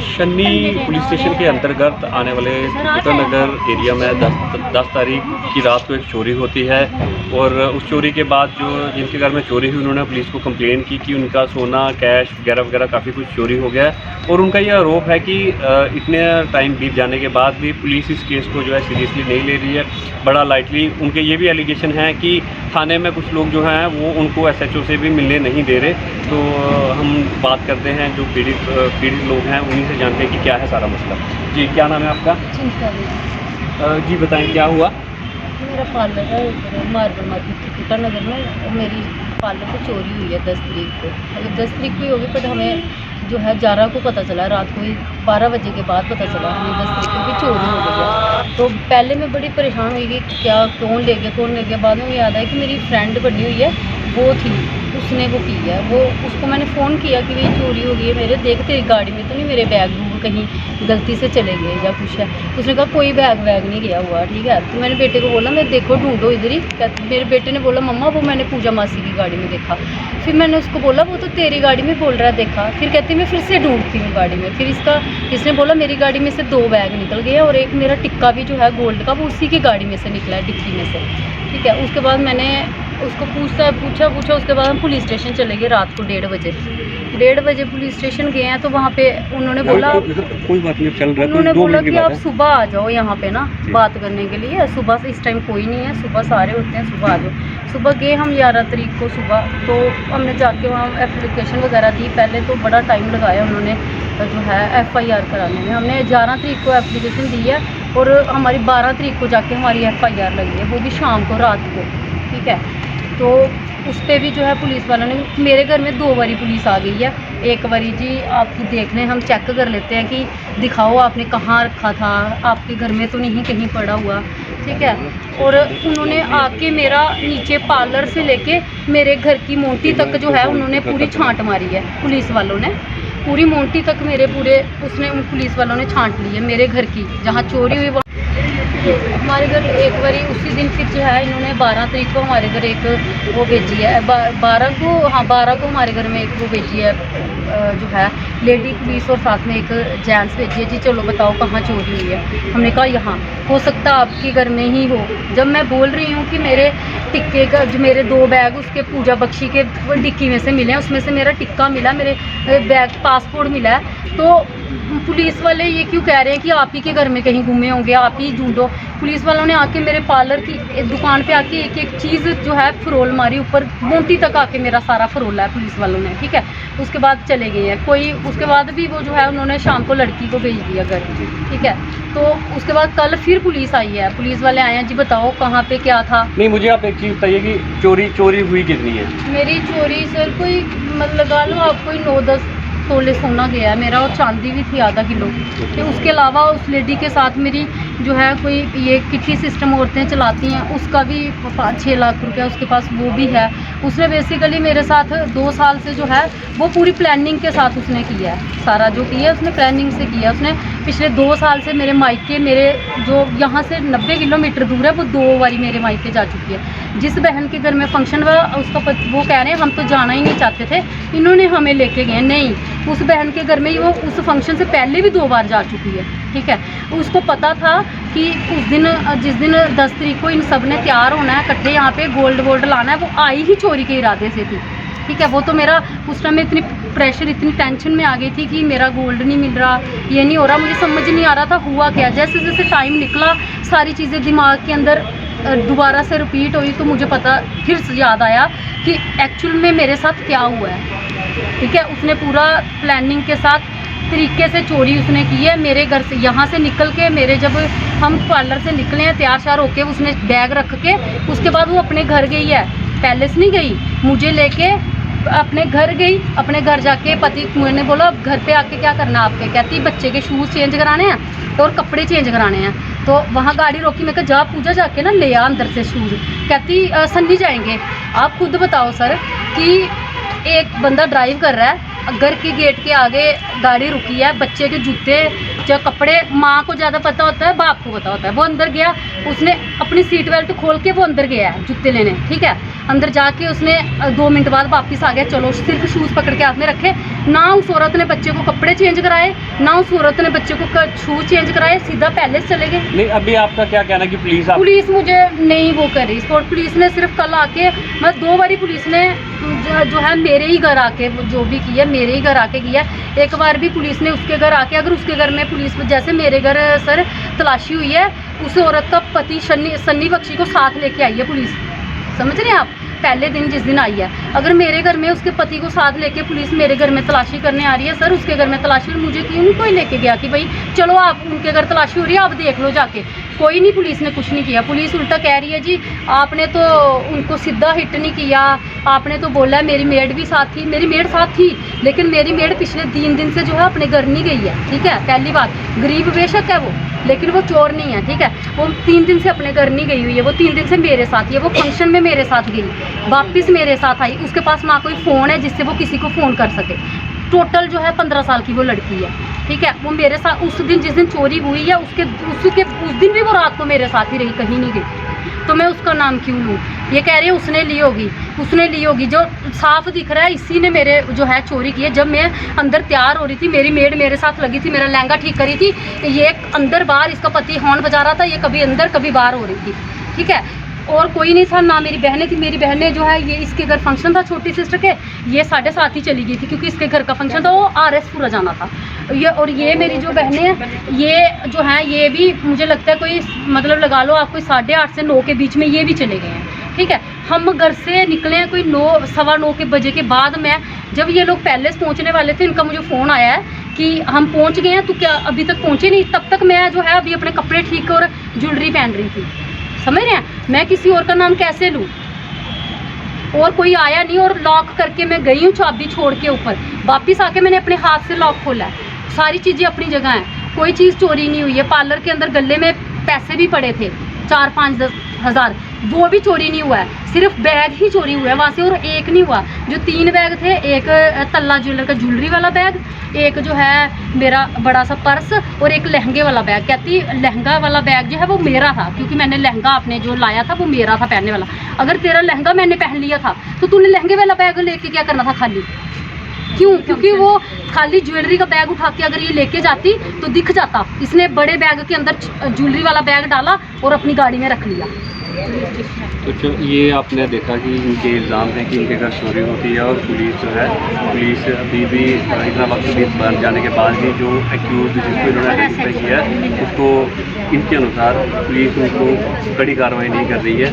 Shanni police station के अंतर्गत आने वाले कबूतर नगर एरिया में 10 तारीख की रात को एक चोरी होती है और उस चोरी के बाद जो जिनके घर में चोरी हुई उन्होंने पुलिस को कंप्लेन की कि उनका सोना कैश वगैरह वगैरह काफ़ी कुछ चोरी हो गया है। और उनका ये आरोप है कि इतने टाइम बीत जाने के बाद भी पुलिस इस केस को जो है सीरियसली नहीं ले रही है, बड़ा लाइटली। उनके ये भी एलिगेशन है कि थाने में कुछ लोग जो हैं वो उनको SHO से भी मिलने नहीं दे रहे। तो हम बात करते हैं जो पीड़ित लोग हैं उन्हीं से जानते हैं कि क्या है सारा मसला। जी, क्या नाम है आपका? जी बताएं क्या हुआ। मेरा पार्लर है मार्बल मार्केट कबूतर नगर में। मेरी पार्लर से चोरी हुई है 10 तारीख को। अगर 10 तारीख को ही होगी, बट हमें जो है 11 को पता चला, रात को 12 बजे के बाद पता चला हमें 10 तारीख को भी चोरी हो गई है। तो पहले मैं बड़ी परेशान हुई कि क्या कौन ले गया। बाद में याद आया कि मेरी फ्रेंड बनी हुई है, वो थी, उसने वो की है। वो उसको मैंने फ़ोन किया कि भाई चोरी हो गई है मेरे, देख तेरी गाड़ी में तो नहीं मेरे बैग कहीं गलती से चले गए या कुछ है। उसने कहा कोई बैग नहीं गया हुआ, ठीक है। तो मैंने बेटे को बोला मैं देखो ढूंढो इधर ही। मेरे बेटे ने बोला मम्मा वो मैंने पूजा मासी की गाड़ी में देखा। फिर मैंने उसको बोला वो तो तेरी गाड़ी में बोल रहा है देखा। फिर कहती मैं फिर से ढूंढती हूँ गाड़ी में। फिर इसने बोला मेरी गाड़ी में से 2 बैग निकल गए और एक मेरा टिक्का भी जो है गोल्ड का वो उसी की गाड़ी में से निकला है, डिक्की में से, ठीक है। उसके बाद मैंने उसको पूछा। उसके बाद हम पुलिस स्टेशन चले गए रात को 1:30 बजे पुलिस स्टेशन गए हैं। तो वहाँ पे उन्होंने बोला कोई बात नहीं चल रहा है, उन्होंने बोला कि आप सुबह आ जाओ यहाँ पे ना बात करने के लिए। सुबह से इस टाइम कोई नहीं है, सुबह सारे होते हैं, सुबह आ जाओ। सुबह गए हम 11 तारीख को सुबह। तो हमने जाके वहाँ एप्लीकेशन वगैरह दी। पहले तो बड़ा टाइम लगाया उन्होंने जो है FIR कराने में। हमने 11 तारीख को एप्लीकेशन दी है और हमारी 12 तारीख को जाके हमारी FIR लगी है, वो भी शाम को रात को, ठीक है। तो उस पर भी जो है पुलिस वालों ने, मेरे घर में 2 बारी पुलिस आ गई है। एक बारी जी आपकी देख लें, हम चेक कर लेते हैं कि दिखाओ आपने कहाँ रखा था, आपके घर में तो नहीं कहीं पड़ा हुआ, ठीक है। और उन्होंने आके मेरा नीचे पार्लर से लेके मेरे घर की मोंटी तक जो है उन्होंने पूरी छांट मारी है। पुलिस वालों ने पूरी मोंटी तक मेरे उन पुलिस वालों ने छांट ली है मेरे घर की, जहाँ चोरी हुई। हमारे घर एक बारी उसी दिन फिर जो है इन्होंने 12 तारीख को हमारे घर एक वो भेजी है, 12 को हमारे घर में एक वो भेजी है जो है लेडी पुलिस, और साथ में एक जेंट्स भेजी है। जी चलो बताओ कहाँ चोरी हुई है। हमने कहा यहाँ, हो सकता आपके घर में ही हो। जब मैं बोल रही हूँ कि मेरे टिक्के का जो मेरे 2 बैग उसके पूजा बख्शी के डिक्की में से मिले हैं, उसमें से मेरा टिक्का मिला, मेरे बैग पासपोर्ट मिला है। तो पुलिस वाले ये क्यों कह रहे हैं कि आप ही के घर में कहीं घूमे होंगे, आप ही ढूंढो। पुलिस वालों ने आके मेरे पार्लर की दुकान पे आके एक चीज़ जो है फरोल मारी, ऊपर मोंटी तक आके मेरा सारा फरोला है पुलिस वालों ने, ठीक है। उसके बाद चले गए हैं कोई। उसके बाद भी वो जो है उन्होंने शाम को लड़की को भेज दिया घर, ठीक है। तो उसके बाद कल फिर पुलिस आई है, पुलिस वाले आए हैं। जी बताओ कहाँ पे क्या था। नहीं, मुझे आप एक चीज़ बताइए कि चोरी हुई कितनी है? मेरी चोरी सर कोई मतलब लगा लो आप कोई 9-10 तोले सोना गया है मेरा, और चांदी भी थी आधा किलो। तो उसके अलावा उस लेडी के साथ मेरी जो है कोई ये किट्टी सिस्टम औरतें चलाती हैं, उसका भी 5-6 लाख रुपया उसके पास वो भी है। उसने बेसिकली मेरे साथ 2 साल से जो है वो पूरी प्लानिंग के साथ उसने किया है, सारा जो किया उसने प्लानिंग से किया। उसने पिछले 2 साल से मेरे मायके, मेरे जो यहाँ से 90 किलोमीटर दूर है, वो 2 बारी मेरे मायके जा चुकी है। जिस बहन के घर में फंक्शन हुआ उसका वो कह रहे हैं हम तो जाना ही नहीं चाहते थे, इन्होंने हमें लेके गए। नहीं, उस बहन के घर में ही वो उस फंक्शन से पहले भी 2 बार जा चुकी है, ठीक है। उसको पता था कि उस दिन जिस दिन 10 तारीख को इन सब ने तैयार होना है, इकट्ठे यहाँ पे गोल्ड लाना है, वो आई ही चोरी के इरादे से थी, ठीक है। वो तो मेरा उस टाइम में इतनी प्रेशर, इतनी टेंशन में आ गई थी कि मेरा गोल्ड नहीं मिल रहा, ये नहीं हो रहा, मुझे समझ नहीं आ रहा था हुआ क्या। जैसे जैसे टाइम निकला सारी चीज़ें दिमाग के अंदर दोबारा से रिपीट हुई, तो मुझे पता फिर याद आया कि एक्चुअल में मेरे साथ क्या हुआ है, ठीक है। उसने पूरा प्लानिंग के साथ तरीके से चोरी उसने की है मेरे घर से। यहाँ से निकल के मेरे जब हम पार्लर से निकले हैं तैयार श्यार होके, उसने बैग रख के उसके बाद वो अपने घर गई है, पैलेस नहीं गई, मुझे लेके अपने घर गई। अपने घर जाके पति मैंने बोला घर पे आके क्या करना आपके, कहती बच्चे के शूज़ चेंज कराने हैं और कपड़े चेंज कराने हैं। तो वहाँ गाड़ी रोकी, मैं कहा जा पूजा जाके ना ले आ अंदर से शूज़। कहती सन्नी जाएंगे। आप खुद बताओ सर कि एक बंदा ड्राइव कर रहा है, घर के गेट के आगे गाड़ी रुकी है, बच्चे के जूते जो कपड़े, माँ को ज़्यादा पता होता है बाप को पता होता है। वो अंदर गया, उसने अपनी सीट बेल्ट खोल के वो अंदर गया है जूते लेने, ठीक है। अंदर जाके उसने 2 मिनट बाद वापस आ गया, चलो सिर्फ शूज़ पकड़ के हाथ में रखे, ना उस औरत ने बच्चे को कपड़े चेंज कराए, ना उस औरत ने बच्चे को शूज चेंज कराए, सीधा पहले से चले गए। नहीं, अभी आपका क्या कहना है कि पुलिस मुझे नहीं वो कर रही। और पुलिस ने सिर्फ कल आके, मतलब 2 बारी पुलिस ने जो है मेरे ही घर आके जो भी किया, मेरे ही घर आके किया। एक बार भी पुलिस ने उसके घर आके, अगर उसके घर में पुलिस, जैसे मेरे घर सर तलाशी हुई है, उस औरत का पति सन्नी बख्शी को साथ लेके आई है पुलिस, समझ रहे हैं आप, पहले दिन जिस दिन आई है। अगर मेरे घर में उसके पति को साथ लेके पुलिस मेरे घर में तलाशी करने आ रही है सर, उसके घर में तलाशी, मुझे क्यों कोई लेके गया कि भाई चलो आप उनके घर तलाशी हो रही है, आप देख लो जाके। कोई नहीं, पुलिस ने कुछ नहीं किया। पुलिस उल्टा कह रही है जी आपने तो उनको सीधा हिट नहीं किया, आपने तो बोला मेरी मेड भी साथ थी। मेरी मेड साथ थी, लेकिन मेरी मेड पिछले 3 दिन से जो है अपने घर नहीं गई है, ठीक है। पहली बात, गरीब बेशक है वो, लेकिन वो चोर नहीं है, ठीक है। वो 3 दिन से अपने घर नहीं गई हुई है, वो 3 दिन से मेरे साथ ही है। वो फंक्शन में मेरे साथ गई, वापस मेरे साथ आई। उसके पास ना कोई फ़ोन है जिससे वो किसी को फ़ोन कर सके। टोटल जो है 15 साल की वो लड़की है, ठीक है। वो मेरे साथ उस दिन, जिस दिन चोरी हुई है, उस दिन भी वो रात को मेरे साथ ही रही, कहीं नहीं गई। तो मैं उसका नाम क्यों लूँ? ये कह रही है उसने ली होगी, जो साफ दिख रहा है इसी ने मेरे जो है चोरी की है। जब मैं अंदर तैयार हो रही थी, मेरी मेड मेरे साथ लगी थी, मेरा लहंगा ठीक करी थी, ये अंदर बाहर इसका पति हॉर्न बजा रहा था, ये कभी अंदर कभी बाहर हो रही थी, ठीक है। और कोई नहीं था, ना मेरी बहनें थी। मेरी बहनें जो है, ये इसके घर फंक्शन था छोटी सिस्टर के, ये 7:30 ही चली गई थी, क्योंकि इसके घर का फंक्शन था, वो RS पूरा जाना था। ये मेरी जो बहनें हैं, ये जो हैं, ये भी मुझे लगता है कोई, मतलब लगा लो आप, कोई 8:30 से 9 के बीच में ये भी चले गए हैं, ठीक है। हम घर से निकले हैं कोई 9, 9:15 के बजे के बाद में, जब ये लोग पैलेस पहुंचने वाले थे, इनका मुझे फ़ोन आया है कि हम पहुंच गए हैं, तो क्या अभी तक पहुंचे नहीं? तब तक मैं जो है अभी अपने कपड़े ठीक और ज्वेलरी पहन रही थी, समझ रहे हैं। मैं किसी और का नाम कैसे लूँ? और कोई आया नहीं, और लॉक करके मैं गई हूँ चाबी छोड़ के ऊपर। वापस आके मैंने अपने हाथ से लॉक खोला है। सारी चीज़ें अपनी जगह हैं, कोई चीज़ चोरी नहीं हुई है। पार्लर के अंदर गले में पैसे भी पड़े थे 4, 5, 10 हज़ार, वो भी चोरी नहीं हुआ है, सिर्फ बैग ही चोरी हुआ है वहाँ से। और एक नहीं हुआ, जो 3 बैग थे, एक तल्ला ज्वेलर का ज्वेलरी वाला बैग, एक जो है मेरा बड़ा सा पर्स, और एक लहंगे वाला बैग। कहती लहंगा वाला बैग जो है वो मेरा था, क्योंकि मैंने लहंगा आपने जो लाया था वो मेरा था पहनने वाला। अगर तेरा लहंगा मैंने पहन लिया था तो तूने लहंगे वाला बैग लेके क्या करना था खाली? क्यों? क्योंकि वो खाली ज्वेलरी का बैग उठा के अगर ये लेके जाती तो दिख जाता। इसने बड़े बैग के अंदर ज्वेलरी वाला बैग डाला और अपनी गाड़ी में रख लिया। तो ये आपने देखा कि इनके इल्ज़ाम हैं कि इनके घर चोरी होती है, और पुलिस जो है, पुलिस अभी भी इतना वक्त बीत बन जाने के बाद भी जो एक्यूज जिसको इन्होंने आइडेंटिफाई किया है, उसको इनके अनुसार पुलिस उनको कड़ी कार्रवाई नहीं कर रही है।